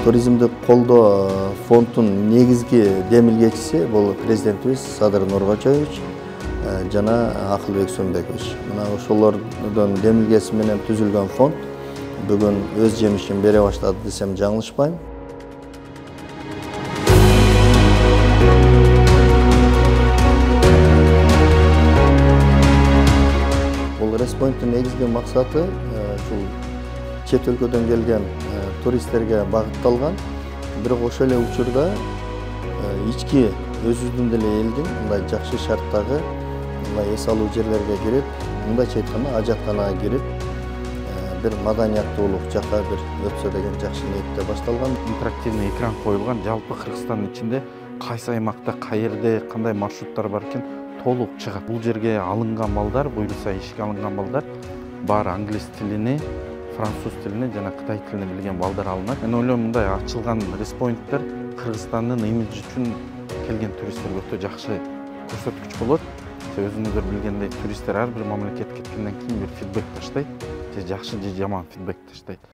Туризмди колдоо фондунун негизги демилгечиси бул президентибиз Садыр Нуркачаевич жана Акылбек Сөнбекович. Мына ошолордун демилгеси менен түзүлгөн фонд бүгүн өз жемишин бере баштады десем жаңылышпайм. Бул респоинттун негизги максаты ушул чет өлкөдөн келген туристтерге багытталган. Бирок ошол эле учурда ички өзүбүздүн деле элдин мындай жакшы шарттагы мындай эс алуу жерлерге кирип, мындайча айтканда ажатканага кирип, бир маданияттуулук жака бир өтсө деген жакшы ниетте башталган. Интерактивный экран коюлган, жалпы Кыргызстандын ичинде кайсы аймакта, каерде, кандай маршруттар бар экен толук чыгат. Бул жерге алынган балдар, буюрса ишке алынган балдар баары англис тилини, француз тилини жана кытай тилини билген балдар алынат. Мен ойлойм мындай ачылган респоинттер Кыргызстандын имиджи үчүн келген туристтерге өтө жакшы көрсөткүч болот. Өзүңүздөр билгендей, туристтер ар бир мамлекетке кеткенден кийин бир фидбек таштайт. Же жакшы же жаман фидбек таштайт.